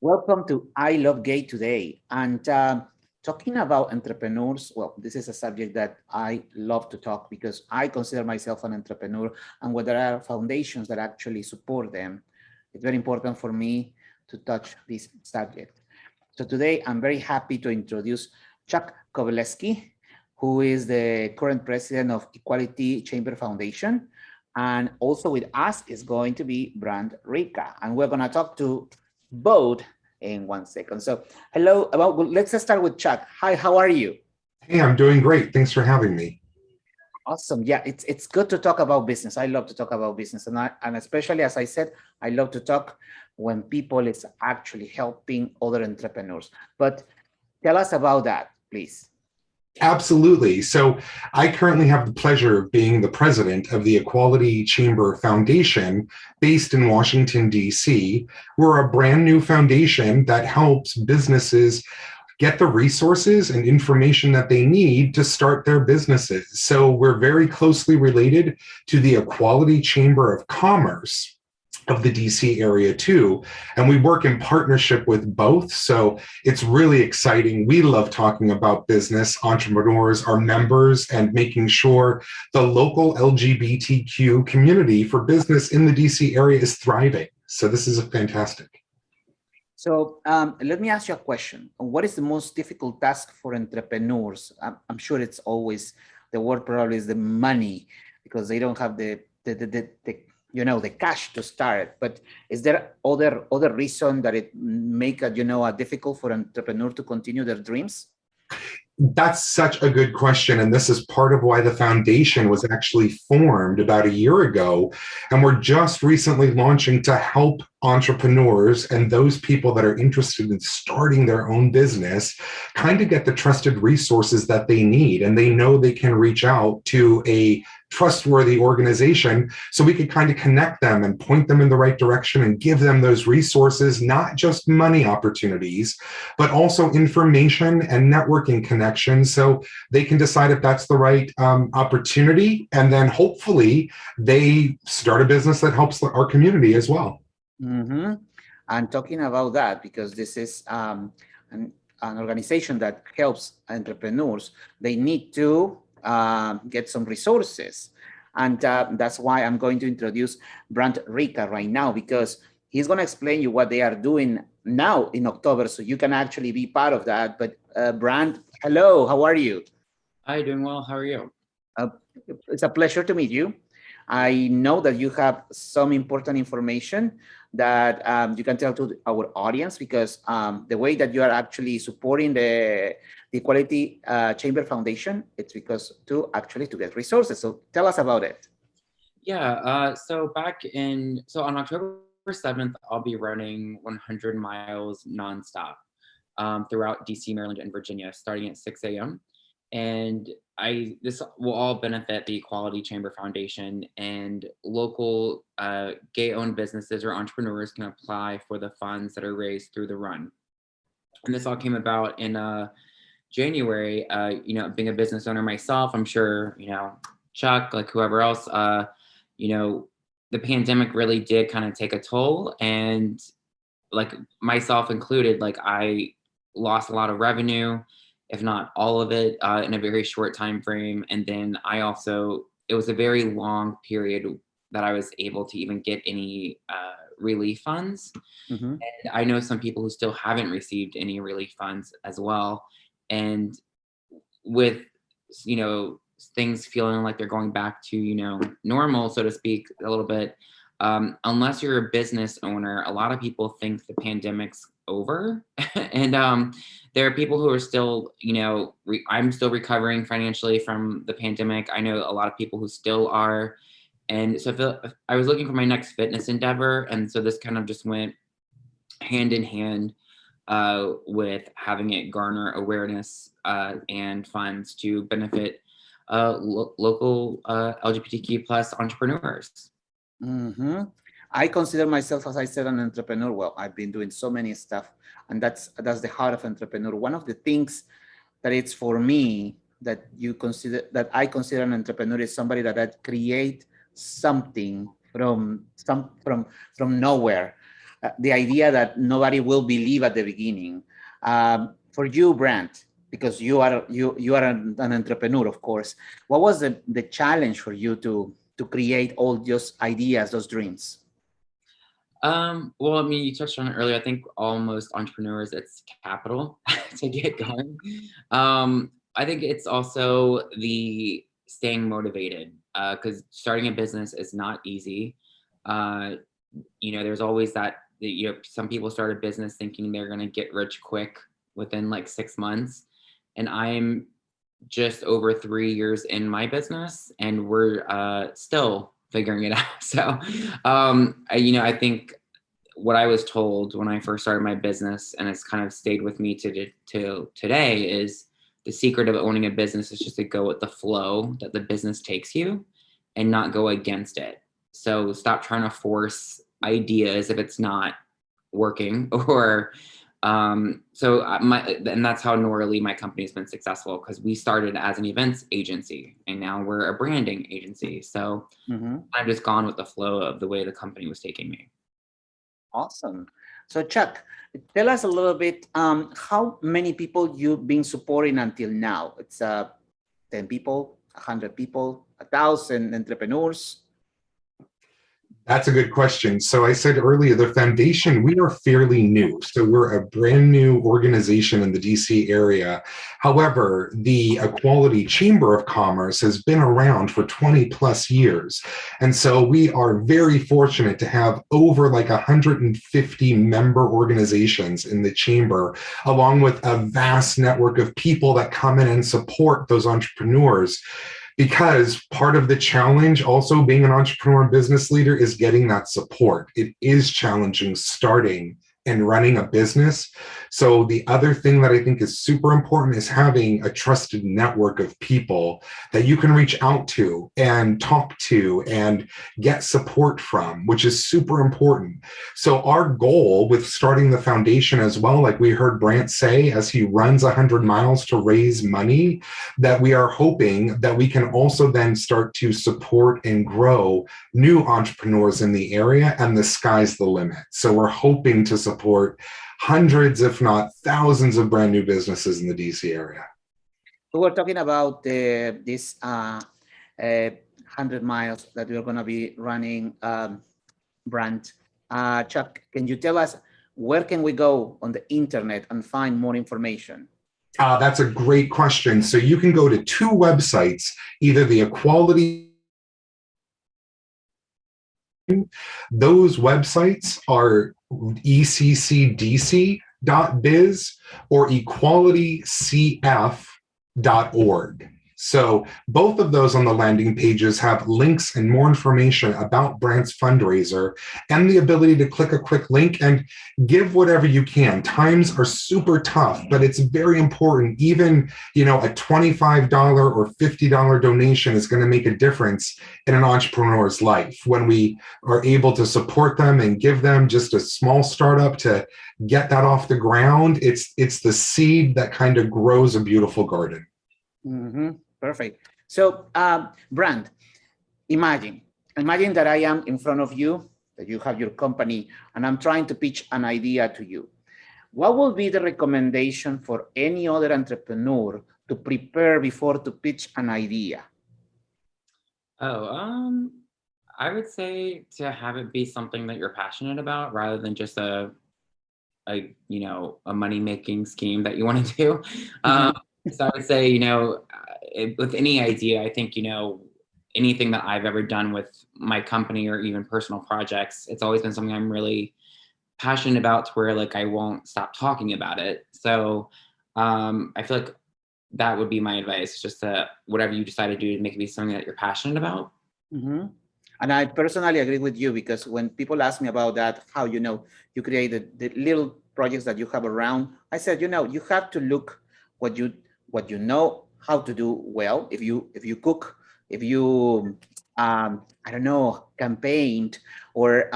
Welcome to ILoveGay today. And talking about entrepreneurs, well, this is a subject that I love to talk because I consider myself an entrepreneur, and where there are foundations that actually support them, it's very important for me to touch this subject. So today I'm very happy to introduce Chuck Coveleski, who is the current president of Equality Chamber Foundation. And also with us is going to be Brandt Ricca. And we're going to talk to both in 1 second. So hello, let's start with Chuck. Hi, how are you? Hey, I'm doing great. Thanks for having me. Awesome. Yeah, it's good to talk about business. I love to talk about business, and especially as I said, I love to talk when people is actually helping other entrepreneurs. But tell us about that, please. Absolutely. So I currently have the pleasure of being the president of the Equality Chamber Foundation based in Washington, D.C. We're a brand new foundation that helps businesses get the resources and information that they need to start their businesses. So we're very closely related to the Equality Chamber of Commerce of the DC area too. And we work in partnership with both. So it's really exciting. We love talking about business, entrepreneurs, our members, and making sure the local LGBTQ community for business in the DC area is thriving. So this is fantastic. So let me ask you a question. What is the most difficult task for entrepreneurs? I'm sure it's always, the word probably is the money, because they don't have the cash to start. But is there other reason that it make a difficult for entrepreneur to continue their dreams? That's such a good question. And this is part of why the foundation was actually formed about a year ago. And we're just recently launching to help entrepreneurs and those people that are interested in starting their own business kind of get the trusted resources that they need. And they know they can reach out to a trustworthy organization, so we could kind of connect them and point them in the right direction and give them those resources, not just money opportunities, but also information and networking connections, so they can decide if that's the right opportunity, and then hopefully they start a business that helps our community as well. Mm-hmm. And talking about that, because this is an organization that helps entrepreneurs, they need to get some resources. And that's why I'm going to introduce Brandt Ricca right now, because he's going to explain you what they are doing now in October, so you can actually be part of that. But Brandt, hello, how are you? Hi, doing well. How are you? It's a pleasure to meet you. I know that you have some important information that you can tell to our audience, because the way that you are actually supporting the Equality Chamber Foundation, it's because to get resources. So tell us about it. Yeah, so on October 7th, I'll be running 100 miles nonstop throughout DC, Maryland, and Virginia, starting at 6 a.m. And this will all benefit the Equality Chamber Foundation, and local gay-owned businesses or entrepreneurs can apply for the funds that are raised through the run. And this all came about in January. Being a business owner myself, I'm sure Chuck, like whoever else, the pandemic really did kind of take a toll, and like myself included, like I lost a lot of revenue, if not all of it, in a very short time frame. And then it was a very long period that I was able to even get any relief funds. Mm-hmm. And I know some people who still haven't received any relief funds as well. And with, things feeling like they're going back to, normal, so to speak, a little bit, unless you're a business owner, a lot of people think the pandemic's over. And there are people who are still, I'm still recovering financially from the pandemic. I know a lot of people who still are. And so I was looking for my next fitness endeavor. And so this kind of just went hand in hand with having it garner awareness and funds to benefit local LGBTQ plus entrepreneurs. Mm-hmm. I consider myself, as I said, an entrepreneur. Well, I've been doing so many stuff, and that's the heart of entrepreneur. One of the things that it's for me that I consider an entrepreneur is somebody that create something from nowhere. the idea that nobody will believe at the beginning. For you, Brandt, because you are an entrepreneur, of course. What was the challenge for you to create all those ideas, those dreams? Well, I mean, you touched on it earlier. I think almost entrepreneurs, it's capital to get going. I think it's also the staying motivated, because starting a business is not easy. There's always that, some people start a business thinking they're going to get rich quick within like 6 months. And I'm just over 3 years in my business, and we're still figuring it out. So, I think what I was told when I first started my business, and it's kind of stayed with me to today, is the secret of owning a business is just to go with the flow that the business takes you and not go against it. So stop trying to force ideas if it's not working, or and that's how Norley, my company, has been successful, because we started as an events agency and now we're a branding agency. So I've just gone with the flow of the way the company was taking me. Awesome. So Chuck, tell us a little bit, how many people you've been supporting until now? It's 10 people, 100 people, 1,000 entrepreneurs? That's a good question. So I said earlier, the foundation, we are fairly new. So we're a brand new organization in the DC area. However, the Equality Chamber of Commerce has been around for 20 plus years. And so we are very fortunate to have over like 150 member organizations in the chamber, along with a vast network of people that come in and support those entrepreneurs. Because part of the challenge also being an entrepreneur and business leader is getting that support. It is challenging starting and running a business. So the other thing that I think is super important is having a trusted network of people that you can reach out to and talk to and get support from, which is super important. So our goal with starting the foundation as well, like we heard Brandt say, as he runs 100 miles to raise money, that we are hoping that we can also then start to support and grow new entrepreneurs in the area, and the sky's the limit. So we're hoping to support hundreds, if not thousands, of brand new businesses in the DC area. We were talking about this 100 miles that we're going to be running, Brandt. Chuck, can you tell us where can we go on the internet and find more information? That's a great question. So you can go to two websites, either the Equality. Those websites are eccdc.biz or equalitycf.org. So both of those on the landing pages have links and more information about Brandt's fundraiser and the ability to click a quick link and give whatever you can. Times are super tough, but it's very important. Even, a $25 or $50 donation is going to make a difference in an entrepreneur's life. When we are able to support them and give them just a small startup to get that off the ground, it's the seed that kind of grows a beautiful garden. Mm-hmm. Perfect. So, Brandt, imagine that I am in front of you, that you have your company, and I'm trying to pitch an idea to you. What will be the recommendation for any other entrepreneur to prepare before to pitch an idea? I would say to have it be something that you're passionate about, rather than just a money-making scheme that you want to do. So I would say, with any idea, I think, anything that I've ever done with my company or even personal projects, it's always been something I'm really passionate about, to where like I won't stop talking about it. So I feel like that would be my advice, just to whatever you decide to do, to make it be something that you're passionate about. Mm-hmm. And I personally agree with you, because when people ask me about that, how you create the little projects that you have around, I said, you have to look what you know how to do well. If you cook, if you campaigned, or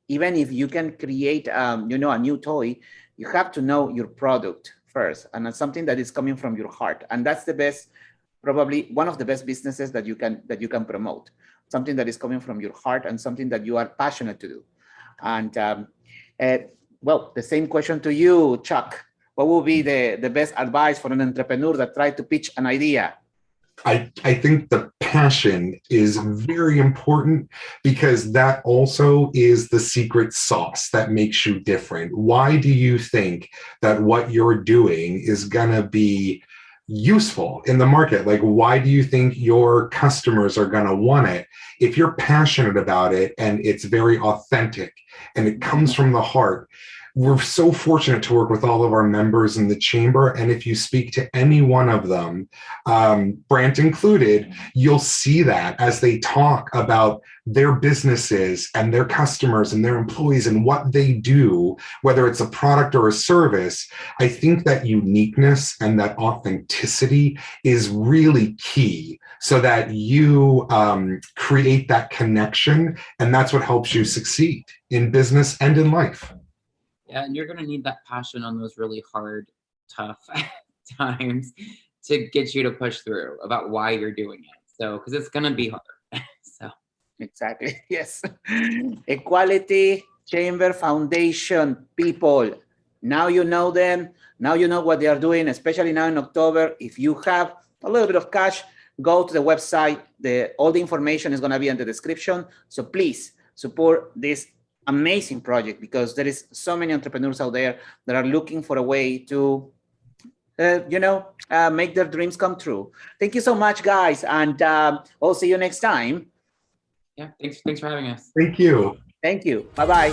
even if you can create a new toy, you have to know your product first, and that's something that is coming from your heart. And that's the best, probably one of the best businesses that you can promote, something that is coming from your heart and something that you are passionate to do. And Well, the same question to you, Chuck. What would be the best advice for an entrepreneur that tried to pitch an idea? I think the passion is very important because that also is the secret sauce that makes you different. Why do you think that what you're doing is going to be useful in the market? Like, why do you think your customers are going to want it? If you're passionate about it and it's very authentic and it comes from the heart. We're so fortunate to work with all of our members in the chamber. And if you speak to any one of them, Brandt included, you'll see that as they talk about their businesses and their customers and their employees and what they do, whether it's a product or a service. I think that uniqueness and that authenticity is really key so that you create that connection. And that's what helps you succeed in business and in life. Yeah, and you're going to need that passion on those really hard, tough times to get you to push through about why you're doing it. So, because it's going to be hard. So, exactly. Yes. Equality Chamber Foundation people. Now you know them. Now you know what they are doing, especially now in October. If you have a little bit of cash, go to the website. All the information is going to be in the description. So please support this amazing project because there is so many entrepreneurs out there that are looking for a way to, make their dreams come true. Thank you so much, guys. And we'll see you next time. Yeah, thanks for having us. Thank you. Thank you. Bye-bye.